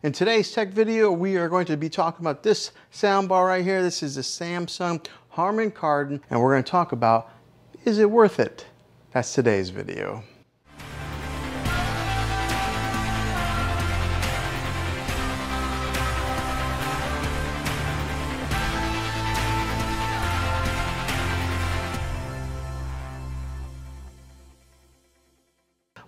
In today's tech video, we are going to be talking about this soundbar right here. This is the Samsung Harman Kardon, and we're going to talk about, is it worth it? That's today's video.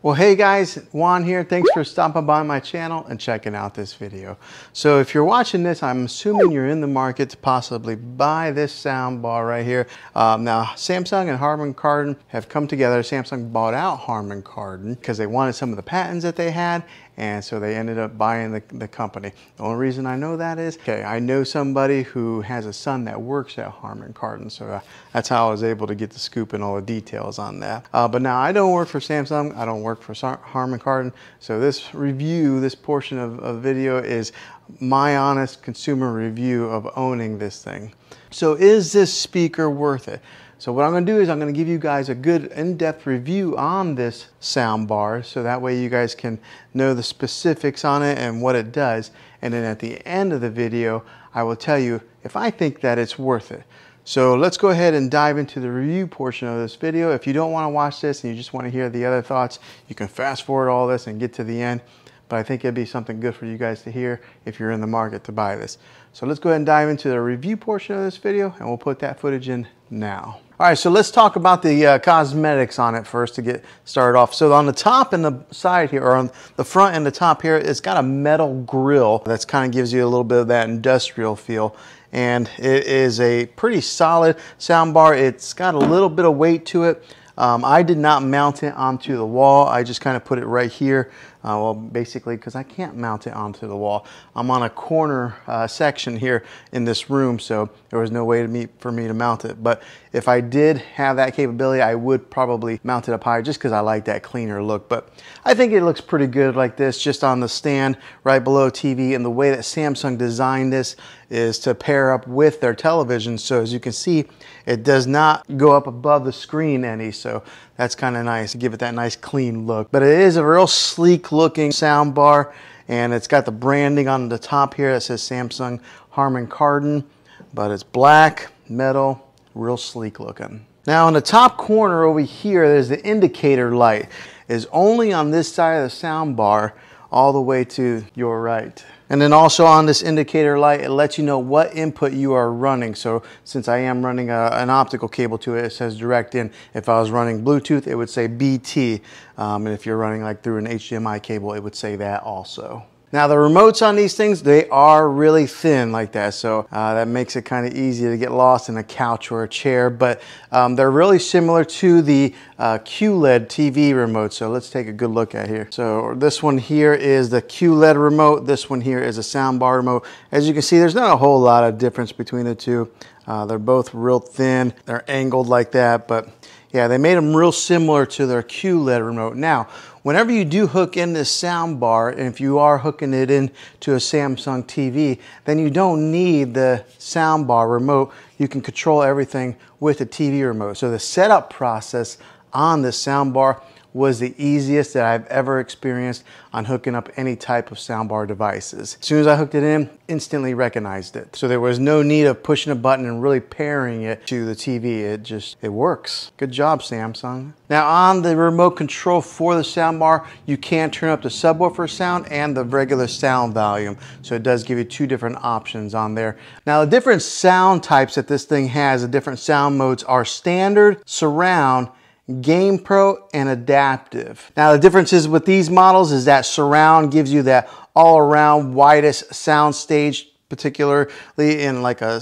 Well, hey guys, Juan here. Thanks for stopping by my channel and checking out this video. So if you're watching this, I'm assuming you're in the market to possibly buy this soundbar right here. Now, Samsung and Harman Kardon have come together. Samsung bought out Harman Kardon because they wanted some of the patents that they had, and so they ended up buying the company. The only reason I know that is, okay, I know somebody who has a son that works at Harman Kardon, so that's how I was able to get the scoop and all the details on that. But now I don't work for Samsung, I don't work for Harman Kardon, so this review, this portion of video is my honest consumer review of owning this thing. So is this speaker worth it? So what I'm going to do is I'm going to give you guys a good in-depth review on this soundbar, so that way you guys can know the specifics on it and what it does. And then at the end of the video, I will tell you if I think that it's worth it. So let's go ahead and dive into the review portion of this video. If you don't want to watch this and you just want to hear the other thoughts, you can fast forward all this and get to the end. But I think it'd be something good for you guys to hear if you're in the market to buy this. So let's go ahead and dive into the review portion of this video, and we'll put that footage in now. All right, so let's talk about the cosmetics on it first to get started off. So on the top and the side here, or on the front and the top here, it's got a metal grill that kind of gives you a little bit of that industrial feel. And it is a pretty solid soundbar. It's got a little bit of weight to it. I did not mount it onto the wall. I just kind of put it right here. Well, basically, because I can't mount it onto the wall. I'm on a corner section here in this room, so there was no way for me to mount it. But if I did have that capability, I would probably mount it up higher just because I like that cleaner look. But I think it looks pretty good like this, just on the stand right below TV. And the way that Samsung designed this is to pair up with their television. So as you can see, it does not go up above the screen any. So that's kind of nice to give it that nice clean look. But it is a real sleek looking soundbar, and it's got the branding on the top here that says Samsung Harman Kardon, but it's black, metal, real sleek looking. Now in the top corner over here, there's the indicator light. It's only on this side of the soundbar all the way to your right. And then also on this indicator light, it lets you know what input you are running. So since I am running an optical cable to it, it says direct in. If I was running Bluetooth, it would say BT. And if you're running like through an HDMI cable, it would say that also. Now the remotes on these things, they are really thin like that, so that makes it kind of easy to get lost in a couch or a chair, but they're really similar to the QLED TV remote. So let's take a good look at here. So this one here is the QLED remote, this one here is a soundbar remote. As you can see, there's not a whole lot of difference between the two. They're both real thin, they're angled like that, but yeah, they made them real similar to their QLED remote. Now, whenever you do hook in this soundbar, and if you are hooking it into a Samsung TV, then you don't need the soundbar remote. You can control everything with the TV remote. So the setup process on this soundbar was the easiest that I've ever experienced on hooking up any type of soundbar devices. As soon as I hooked it in, instantly recognized it. So there was no need of pushing a button and really pairing it to the TV. It works. Good job, Samsung. Now on the remote control for the soundbar, you can turn up the subwoofer sound and the regular sound volume. So it does give you two different options on there. Now the different sound types that this thing has, the different sound modes are standard, surround, Game Pro, and adaptive. Now the differences with these models is that surround gives you that all-around widest sound stage, particularly in like a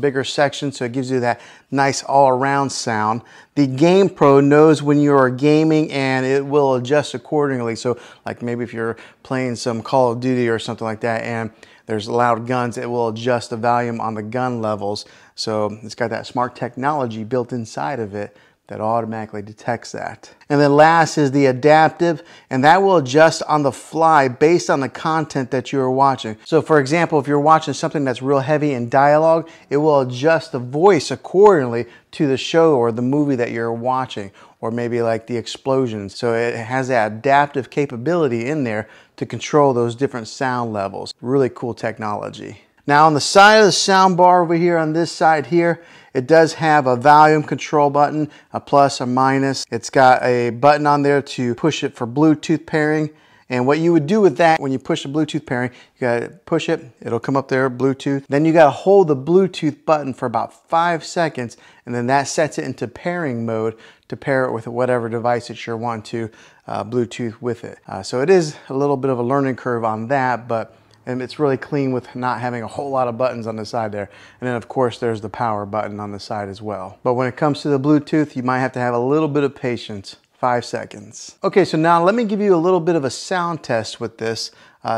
bigger section, so it gives you that nice all-around sound. The Game Pro knows when you are gaming and it will adjust accordingly. So like maybe if you're playing some Call of Duty or something like that and there's loud guns, it will adjust the volume on the gun levels. So it's got that smart technology built inside of it that automatically detects that. And then last is the adaptive, and that will adjust on the fly based on the content that you are watching. So for example, if you're watching something that's real heavy in dialogue, it will adjust the voice accordingly to the show or the movie that you're watching. or maybe like the explosions. So it has that adaptive capability in there to control those different sound levels. Really cool technology. Now on the side of the sound bar over here, on this side here, it does have a volume control button, a plus, a minus. It's got a button on there to push it for Bluetooth pairing. And what you would do with that, when you push the Bluetooth pairing, you gotta push it, it'll come up there, Bluetooth. Then you gotta hold the Bluetooth button for about 5 seconds, and then that sets it into pairing mode to pair it with whatever device that you're wanting to Bluetooth with it. So it is a little bit of a learning curve on that, but and it's really clean with not having a whole lot of buttons on the side there. And then of course there's the power button on the side as well. But when it comes to the Bluetooth, you might have to have a little bit of patience. 5 seconds. Okay, so now let me give you a little bit of a sound test with this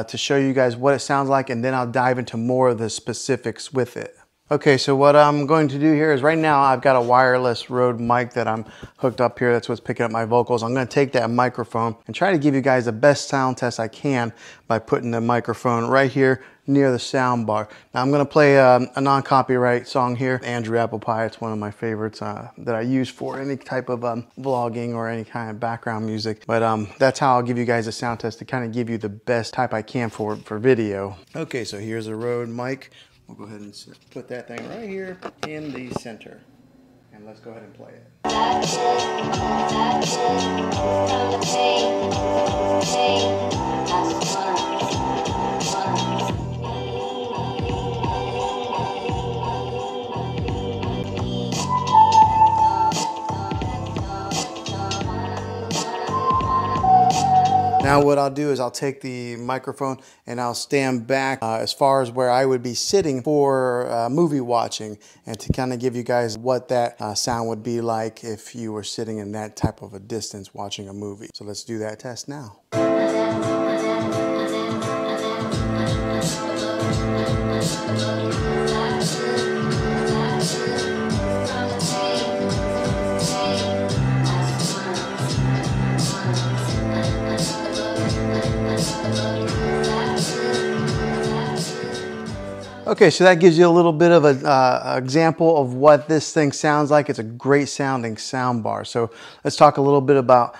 to show you guys what it sounds like, and then I'll dive into more of the specifics with it. Okay, so what I'm going to do here is right now I've got a wireless Rode mic that I'm hooked up here. That's what's picking up my vocals. I'm going to take that microphone and try to give you guys the best sound test I can by putting the microphone right here near the sound bar. Now I'm going to play a non-copyright song here, Andrew Apple Pie. It's one of my favorites that I use for any type of vlogging or any kind of background music. But that's how I'll give you guys a sound test to kind of give you the best type I can for video. Okay, so here's a Rode mic. We'll go ahead and put that thing right here in the center. And let's go ahead and play it. Now what I'll do is I'll take the microphone and I'll stand back as far as where I would be sitting for movie watching, and to kind of give you guys what that sound would be like if you were sitting in that type of a distance watching a movie. So let's do that test now. Okay, so that gives you a little bit of an example of what this thing sounds like. It's a great sounding sound bar. So let's talk a little bit about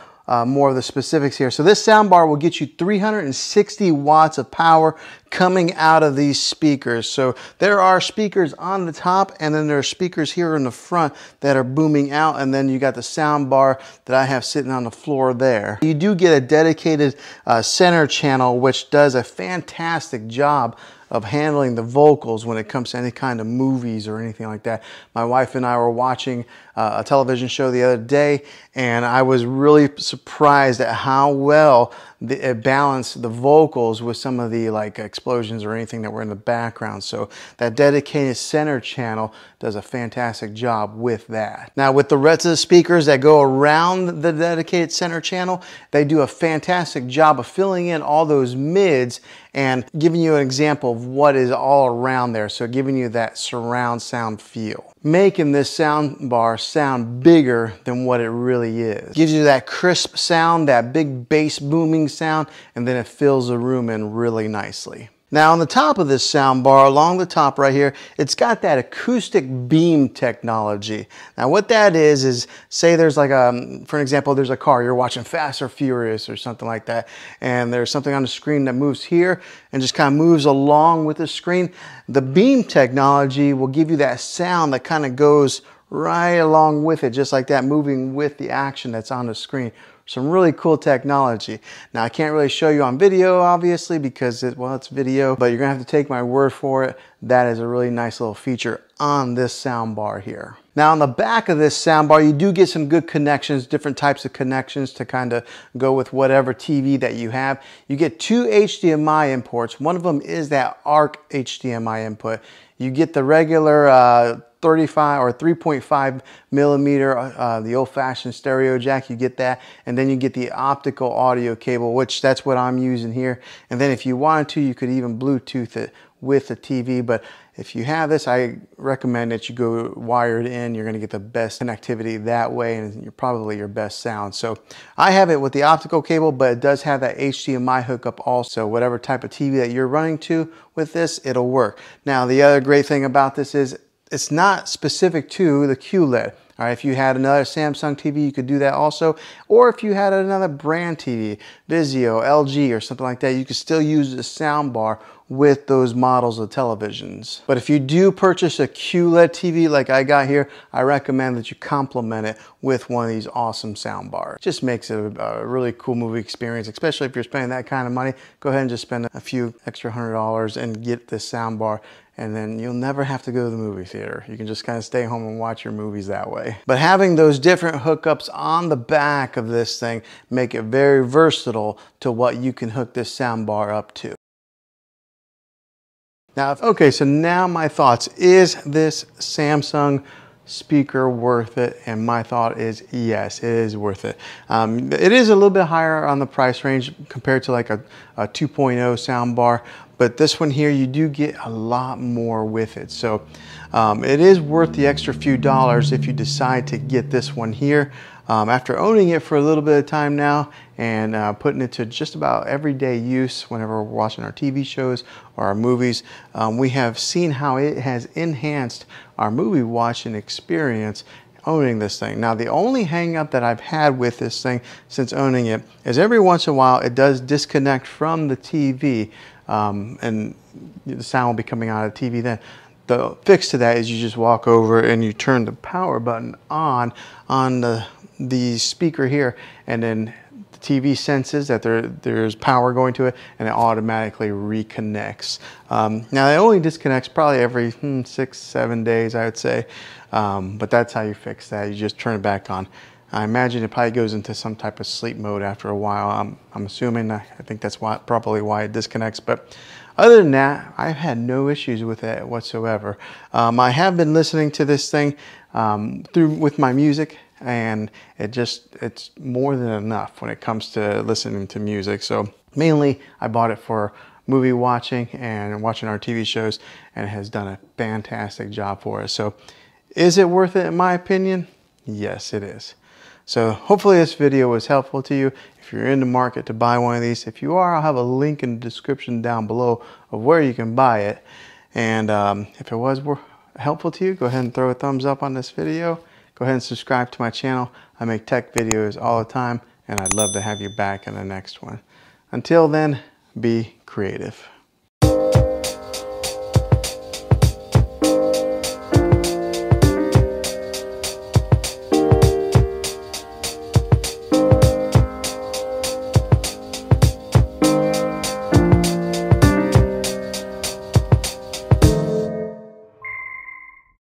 more of the specifics here. So this sound bar will get you 360 watts of power coming out of these speakers. So there are speakers on the top, and then there are speakers here in the front that are booming out, and then you got the sound bar that I have sitting on the floor there. You do get a dedicated center channel, which does a fantastic job of handling the vocals when it comes to any kind of movies or anything like that. My wife and I were watching a television show the other day, and I was really surprised at how well it balanced the vocals with some of the like explosions or anything that were in the background. So that dedicated center channel does a fantastic job with that. Now with the rest of the speakers that go around the dedicated center channel, they do a fantastic job of filling in all those mids and giving you an example of what is all around there. So giving you that surround sound feel, making this sound bar sound bigger than what it really is. Gives you that crisp sound, that big bass booming sound, and then it fills the room in really nicely. Now on the top of this sound bar, along the top right here, it's got that acoustic beam technology. Now what that is say there's like for an example, there's a car, you're watching Fast or Furious or something like that, and there's something on the screen that moves here and just kind of moves along with the screen. The beam technology will give you that sound that kind of goes right along with it, just like that, moving with the action that's on the screen. Some really cool technology. Now I can't really show you on video obviously because it's video, but you're gonna have to take my word for it. That is a really nice little feature on this sound bar here. Now on the back of this sound bar, you do get some good connections, different types of connections to kind of go with whatever TV that you have. You get 2 HDMI imports. One of them is that ARC HDMI input. You get the regular 35 or 3.5 millimeter, the old-fashioned stereo jack, you get that, and then you get the optical audio cable, which that's what I'm using here. And then if you wanted to, you could even Bluetooth it with the TV, but if you have this, I recommend that you go wired in. You're gonna get the best connectivity that way, and you're probably your best sound. So I have it with the optical cable, but it does have that HDMI hookup also. Whatever type of TV that you're running to with this, it'll work. Now, the other great thing about this is it's not specific to the QLED. All right, if you had another Samsung TV, you could do that also. Or if you had another brand TV, Vizio, LG, or something like that, you could still use the soundbar with those models of televisions. But if you do purchase a QLED TV like I got here, I recommend that you complement it with one of these awesome soundbars. Just makes it a really cool movie experience, especially if you're spending that kind of money. Go ahead and just spend a few extra $100 and get this soundbar, and then you'll never have to go to the movie theater. You can just kind of stay home and watch your movies that way. But having those different hookups on the back of this thing make it very versatile to what you can hook this soundbar up to. Now, okay, so now my thoughts. Is this Samsung speaker worth it? And my thought is yes, it is worth it. It is a little bit higher on the price range compared to like a 2.0 soundbar, but this one here, you do get a lot more with it. So it is worth the extra few dollars if you decide to get this one here. After owning it for a little bit of time now and putting it to just about everyday use whenever we're watching our TV shows or our movies, we have seen how it has enhanced our movie watching experience owning this thing. Now, the only hang up that I've had with this thing since owning it is every once in a while it does disconnect from the TV, and the sound will be coming out of the TV then. The fix to that is you just walk over and you turn the power button on the speaker here, and then the TV senses that there's power going to it, and it automatically reconnects. Now it only disconnects probably every 6-7 days, I would say, but that's how you fix that. You just turn it back on. I imagine it probably goes into some type of sleep mode after a while. I'm assuming. I think that's probably why it disconnects. But other than that, I've had no issues with it whatsoever. I have been listening to this thing with my music, and it's more than enough when it comes to listening to music. So mainly I bought it for movie watching and watching our TV shows, and it has done a fantastic job for us. So is it worth it in my opinion? Yes, it is. So hopefully this video was helpful to you. If you're in the market to buy one of these, if you are, I'll have a link in the description down below of where you can buy it. And if it was helpful to you, go ahead and throw a thumbs up on this video. Go ahead and subscribe to my channel. I make tech videos all the time, and I'd love to have you back in the next one. Until then, be creative.